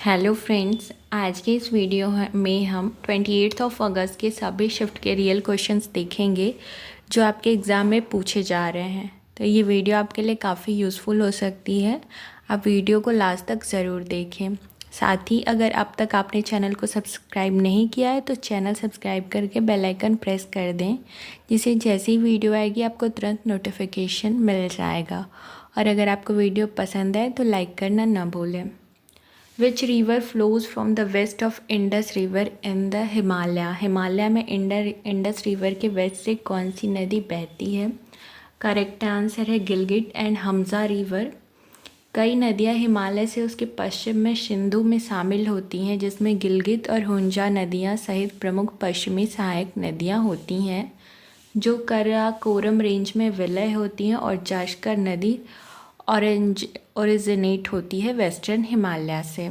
Hello friends, आज के इस वीडियो में हम 28 अगस्त के सभी शिफ्ट के रियल क्वेश्चंस देखेंगे जो आपके एग्ज़ाम में पूछे जा रहे हैं। तो ये वीडियो आपके लिए काफ़ी यूज़फुल हो सकती है। आप वीडियो को लास्ट तक ज़रूर देखें। साथ ही अगर अब तक आपने चैनल को सब्सक्राइब नहीं किया है तो चैनल सब्सक्राइब करके बेल आइकन प्रेस कर दें, जिससे जैसी वीडियो आएगी आपको तुरंत नोटिफिकेशन मिल जाएगा। और अगर आपको वीडियो पसंद आए तो लाइक करना ना भूलें। Which river flows from the west of Indus River in the Himalaya? Himalaya में इंडस रिवर के वेस्ट से कौन सी नदी बहती है? करेक्ट आंसर है गिलगिट एंड हमजा रिवर। कई नदियां हिमालय से उसके पश्चिम में सिंधु में शामिल होती हैं, जिसमें गिलगित और हुंजा नदियां सहित प्रमुख पश्चिमी सहायक नदियां होती हैं जो कराकोरम रेंज में विलय होती हैं, और जाश्कर नदी ओरिजिनेट होती है वेस्टर्न हिमालय से।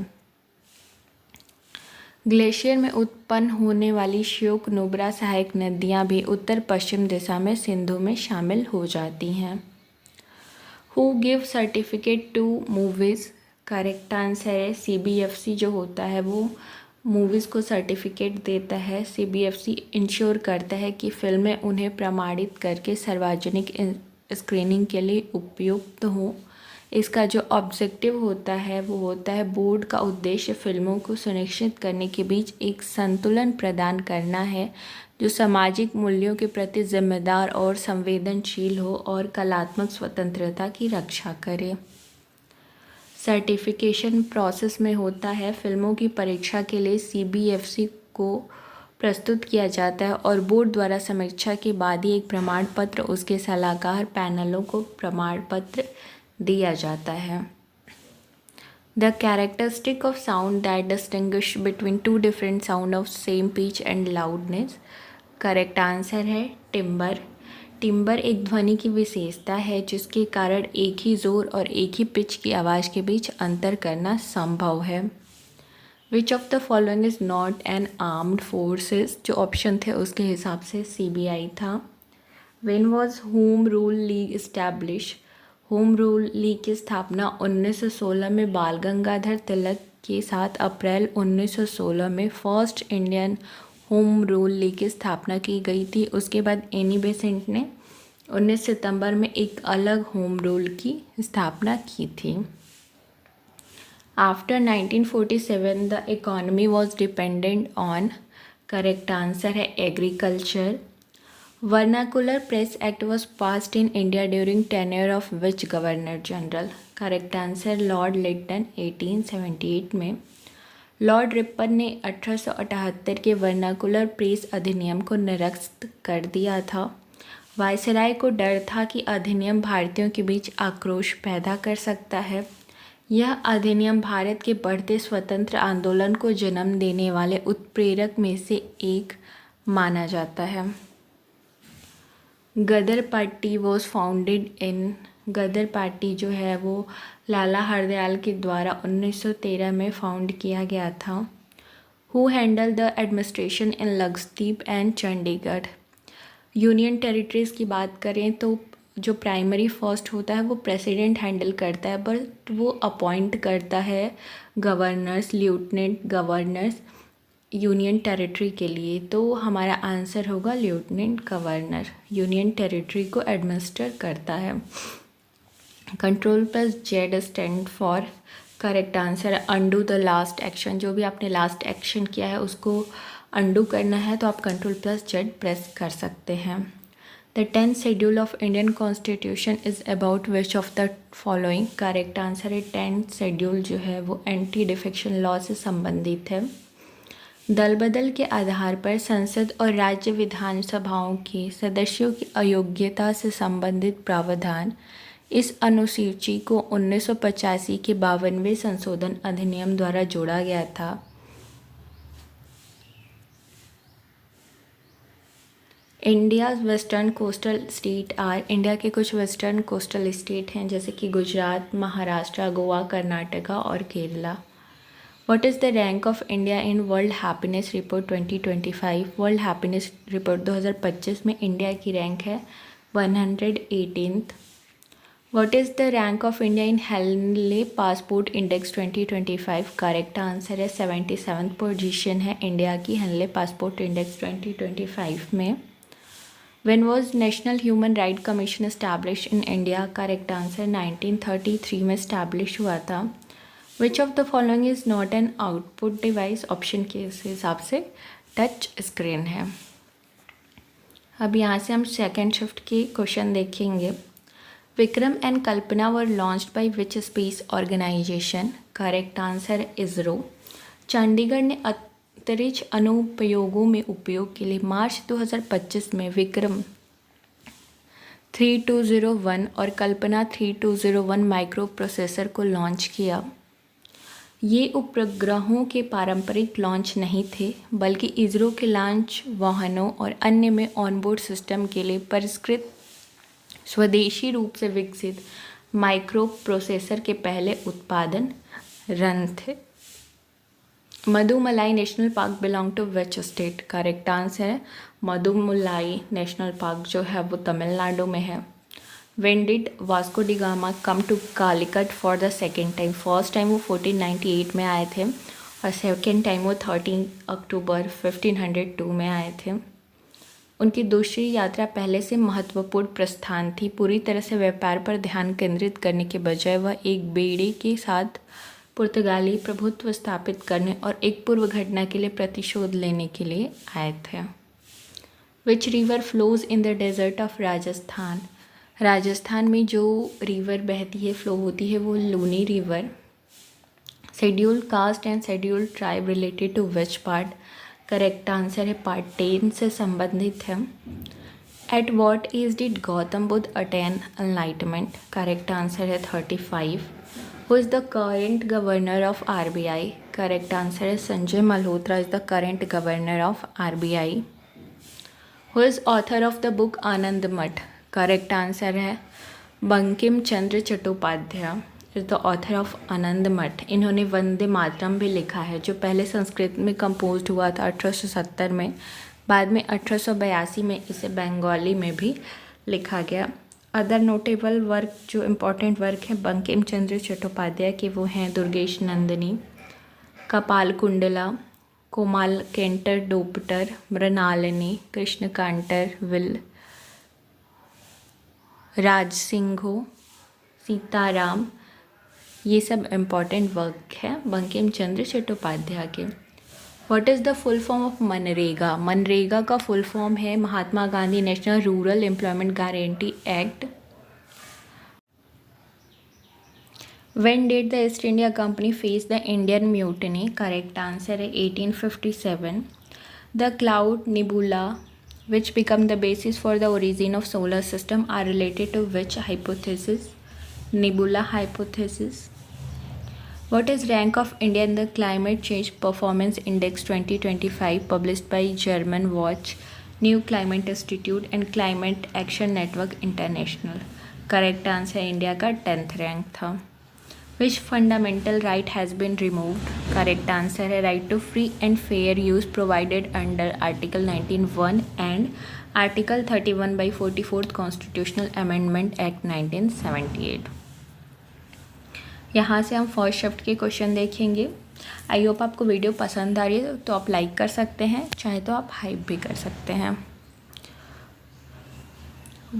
ग्लेशियर में उत्पन्न होने वाली श्योक नुब्रा सहायक नदियां भी उत्तर पश्चिम दिशा में सिंधु में शामिल हो जाती हैं। Who give certificate to movies? Correct answer है CBFC जो होता है वो मूवीज़ को सर्टिफिकेट देता है। CBFC इंश्योर करता है कि फिल्में उन्हें प्रमाणित करके सार्वजनिक स्क्रीनिंग के लिए उपयुक्त हों। इसका जो ऑब्जेक्टिव होता है वो होता है बोर्ड का उद्देश्य फिल्मों को सुनिश्चित करने के बीच एक संतुलन प्रदान करना है जो सामाजिक मूल्यों के प्रति जिम्मेदार और संवेदनशील हो और कलात्मक स्वतंत्रता की रक्षा करे। सर्टिफिकेशन प्रोसेस में होता है फिल्मों की परीक्षा के लिए CBFC को प्रस्तुत किया जाता है और बोर्ड द्वारा समीक्षा के बाद ही एक प्रमाण पत्र उसके सलाहकार पैनलों को प्रमाण पत्र दिया जाता है। The characteristic of sound that distinguish between two different sound of same pitch and loudness. Correct answer है टिम्बर। टिम्बर एक ध्वनि की विशेषता है जिसके कारण एक ही जोर और एक ही पिच की आवाज़ के बीच अंतर करना संभव है। Which of the following is not an armed forces? जो ऑप्शन थे उसके हिसाब से CBI था। When was home rule league establish? Home rule league की स्थापना 1916 में बाल गंगाधर तिलक के साथ अप्रैल 1916 में first Indian home rule league की स्थापना की गई थी। उसके बाद एनी बेसेंट ने 19 सितंबर में एक अलग होम रूल की स्थापना की थी। After 1947 the economy was dependent on. Correct answer है agriculture. Vernacular Press Act was passed in India during tenure of which Governor General? Correct answer Lord Lytton 1878 में। लॉर्ड रिपन ने 1878 के वर्नाकुलर प्रेस अधिनियम को निरस्त कर दिया था। वायसराय को डर था कि अधिनियम भारतीयों के बीच आक्रोश पैदा कर सकता है। यह अधिनियम भारत के बढ़ते स्वतंत्र आंदोलन को जन्म देने वाले उत्प्रेरक में से एक माना जाता है। Ghadar party was founded in. Ghadar party जो है वो लाला हरदयाल के द्वारा 1913 में फाउंड किया गया था। Who handle the administration in Lakshadweep and Chandigarh? Union territories की बात करें तो जो प्राइमरी फर्स्ट होता है वो प्रेसिडेंट हैंडल करता है, बट वो अपॉइंट करता है governors, lieutenant governors union territory के लिए। तो हमारा आंसर होगा लेफ्टिनेंट गवर्नर यूनियन टेरिटरी को एडमिनिस्टर करता है। कंट्रोल+Z स्टैंड फॉर। करेक्ट आंसर है अंडू द लास्ट एक्शन। जो भी आपने लास्ट एक्शन किया है उसको अंडू करना है तो आप कंट्रोल+Z प्रेस कर सकते हैं। The 10th schedule of Indian constitution is about which of the following? Correct answer है 10th शेड्यूल जो है वो एंटी डिफेक्शन लॉ से संबंधित है। दल बदल के आधार पर संसद और राज्य विधानसभाओं के सदस्यों की अयोग्यता से संबंधित प्रावधान इस अनुसूची को 1985 के 52वें संशोधन अधिनियम द्वारा जोड़ा गया था। India's western coastal state are. India के कुछ वेस्टर्न कोस्टल स्टेट हैं जैसे कि गुजरात, महाराष्ट्र, गोवा, कर्नाटका और Kerala. What is the rank of India in World Happiness Report 2025? World happiness report 2025 में इंडिया की रैंक है 118th। What is the rank of India in Henley Passport Index 2025? Correct answer है 77th position है India की Henley passport index 2025 में. When was National Human Rights Commission established in India? Correct answer 1933 में established हुआ था. Which of the following is not an output device? Option के हिसाब से टच स्क्रीन है. अब यहाँ से हम सेकेंड शिफ्ट की क्वेश्चन देखेंगे. Vikram and Kalpana were launched by which space organisation? Correct answer ISRO. Chandigarh ने अंतरिक्ष अनुप्रयोगों में उपयोग के लिए मार्च 2025 में विक्रम 3201 और कल्पना 3201 माइक्रो प्रोसेसर को लॉन्च किया. ये उपग्रहों के पारंपरिक लॉन्च नहीं थे बल्कि इसरो के लॉन्च वाहनों और अन्य में ऑनबोर्ड सिस्टम के लिए परिष्कृत स्वदेशी रूप से विकसित माइक्रो प्रोसेसर के पहले उत्पादन रन थे. Mudumalai national park belong to which state? Correct answer है मधुमलाई नेशनल पार्क जो है वो तमिलनाडु में है. When did Vasco da Gama come to Calicut for the second time? First time वो 1498 में आए थे और सेकेंड टाइम वो 13 अक्टूबर 1502 में आए थे. उनकी दूसरी यात्रा पहले से महत्वपूर्ण प्रस्थान थी. पूरी तरह से व्यापार पर ध्यान केंद्रित करने के बजाय वह एक बेड़े के साथ पुर्तगाली प्रभुत्व स्थापित करने और एक पूर्व घटना के लिए प्रतिशोध लेने के लिए आए थे. Which river flows in the desert of Rajasthan? Rajasthan में जो रिवर बहती है फ्लो होती है वो Luni river. Schedule caste and schedule tribe related to which part? Correct answer है पार्ट 10 से संबंधित है. At what age did Gautam Buddha attain enlightenment? Correct answer है 35. Who is the current governor of RBI? Correct answer है Sanjay Malhotra is the current governor of RBI. Who is author of the book Anand Math? Correct answer है Bankim Chandra Chattopadhyay is the author of Anand Math. इन्होंने वंदे मातरम भी लिखा है जो पहले संस्कृत में कंपोज हुआ था 1870 में. बाद में 1882 में इसे बंगाली में भी लिखा गया. अदर नोटेबल वर्क जो इम्पोर्टेंट वर्क हैं बंकिम चंद्र चट्टोपाध्याय के वो हैं दुर्गेश नंदिनी, कपाल कुंडला, कोमाल केंटर डोपटर, मृणालिनी, कृष्ण कांटर विल, राजसिंघो, सीताराम. ये सब इम्पॉर्टेंट वर्क है बंकिम चंद्र चट्टोपाध्याय के. What is the full form of MNREGA? MNREGA का फुल फॉर्म है Mahatma Gandhi national rural employment guarantee act. When did the East India Company face the Indian mutiny? Correct answer है 1857. The cloud nebula which become the basis for the origin of solar system are related to which hypothesis? Nebula hypothesis. What is rank of India in the Climate Change Performance Index 2025 published by German Watch, New Climate Institute and Climate Action Network International? Correct answer India का 10th rank था. Which fundamental right has been removed? Correct answer है right to free and fair use provided under Article 19(1) and Article 31 by 44th Constitutional Amendment Act 1978. यहाँ से हम first shift के question देखेंगे. I hope आपको video पसंद आ रही है तो आप लाइक कर सकते हैं, चाहे तो आप हाइप भी कर सकते हैं.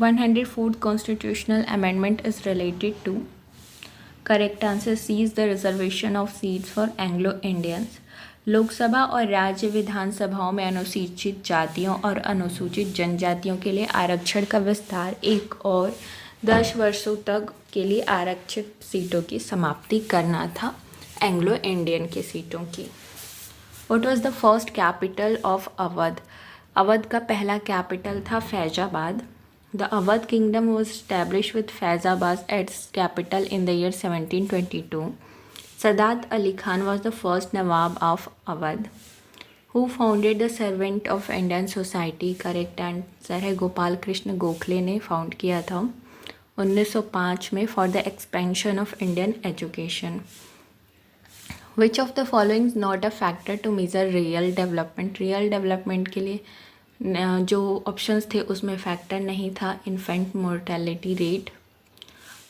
104th Constitutional Amendment is related to. Correct answer C is the reservation of seats for Anglo Indians. Lok Sabha और राज्य विधानसभाओं में अनुसूचित जातियों और अनुसूचित जनजातियों के लिए आरक्षण का विस्तार 1 और 10 वर्षों तक के लिए आरक्षित सीटों की समाप्ति करना था एंग्लो इंडियन के सीटों की. What was the first capital of Awadh? Awadh का पहला कैपिटल था Faizabad. The Awadh kingdom was established with Faizabad as capital in the year 1722. Sadat Ali Khan was the first Nawab of Awadh. Who founded the Servant of Indian Society? Correct answer है गोपाल कृष्ण गोखले ने found किया था 1905 में for the expansion of Indian education. Which of the following is not a factor to measure real development? Real development के लिए जो options थे उसमें फैक्टर नहीं था infant mortality rate,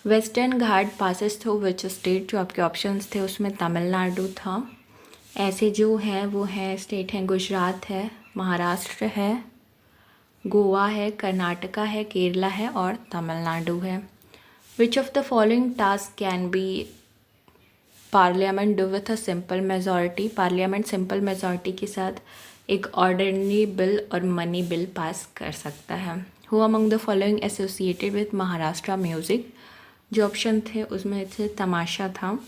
western Ghat passes through which state, जो आपके options थे उसमें तमिलनाडु था। ऐसे जो है वो है स्टेट हैं गुजरात है, महाराष्ट्र है, गोवा है, कर्नाटका है, केरला है और तमिलनाडु है। Which of the following task can be parliament do with a simple majority. Parliament simple majority के साथ एक ऑर्डिनरी बिल और मनी बिल पास कर सकता है। Who among the following associated with Maharashtra music, जो ऑप्शन थे उसमें से तमाशा था।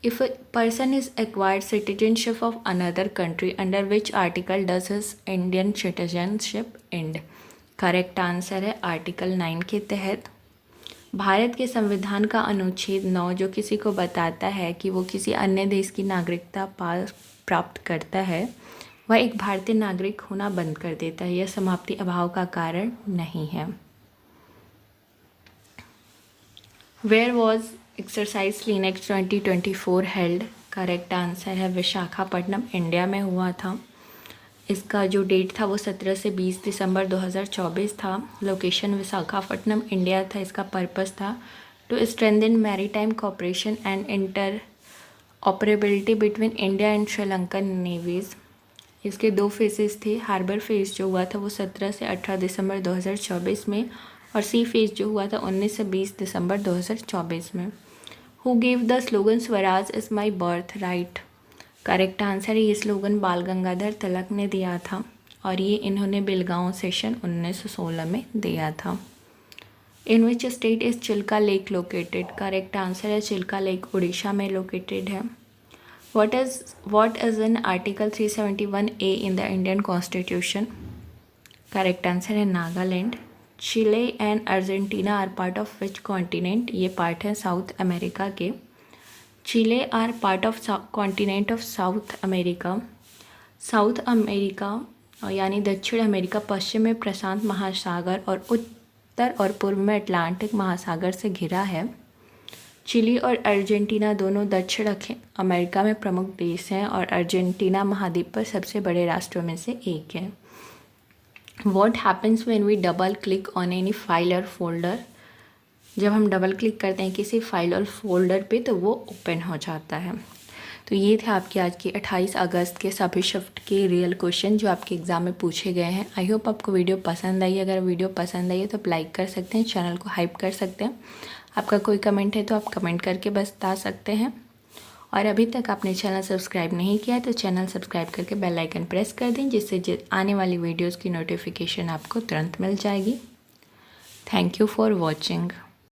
If a person is acquired citizenship of another country under which article does his Indian citizenship and. Correct answer है आर्टिकल 9 के तहत। भारत के संविधान का अनुच्छेद 9 जो किसी को बताता है कि वो किसी अन्य देश की नागरिकता प्राप्त करता है, वह एक भारतीय नागरिक होना बंद कर देता है। यह समाप्ति अभाव का कारण नहीं है। Where was exercise clinics 2024 held. Correct answer है विशाखापट्टनम, इंडिया में हुआ था। इसका जो डेट था वो 17 से 20 दिसंबर 2024 था। लोकेशन विशाखापट्टनम, इंडिया था। इसका पर्पस था to strengthen maritime cooperation and interoperability between India and Sri Lankan navies. इसके 2 फेजेस थे। हार्बर फेज जो हुआ था वो 17 से 18 दिसंबर 2024 में, और सी फेज जो हुआ था 19 से 20 दिसंबर 2024 में। Who gave the slogan Swaraj is my birth right. Correct answer है ये स्लोगन बाल गंगाधर तिलक ने दिया था, और ये इन्होंने बेलगांव सेशन 1916 में दिया था। In which state is Chilka lake located. Correct answer है चिल्का लेक उड़ीसा में लोकेटेड है। What is in Article 371A in the Indian Constitution? Correct answer है Nagaland. Chile and Argentina are part of which continent. ये पार्ट है South America के। Chile are part of continent of South America. South America यानी दक्षिण America पश्चिम में प्रशांत महासागर और उत्तर और पूर्व में अटलांटिक महासागर से घिरा है। चिली और अर्जेंटीना दोनों दक्षिण अमेरिका में प्रमुख देश हैं, और अर्जेंटीना महाद्वीप पर सबसे बड़े राष्ट्रों में से एक है। What happens when we double click on any file और फोल्डर। जब हम डबल क्लिक करते हैं किसी फाइल और फोल्डर पे तो वो ओपन हो जाता है। तो ये थे आपके आज के 28 अगस्त के सभी शिफ्ट के रियल क्वेश्चन जो आपके एग्ज़ाम में पूछे गए हैं। आई होप आपको वीडियो पसंद आई। अगर वीडियो पसंद आई है तो आप लाइक कर सकते हैं, चैनल को हाइप कर सकते हैं। आपका कोई कमेंट है तो आप कमेंट करके बता सकते हैं। और अभी तक आपने चैनल सब्सक्राइब नहीं किया है तो चैनल सब्सक्राइब करके बेल आइकन प्रेस कर दें, जिससे आने वाली वीडियोज़ की नोटिफिकेशन आपको तुरंत मिल जाएगी। Thank you for watching.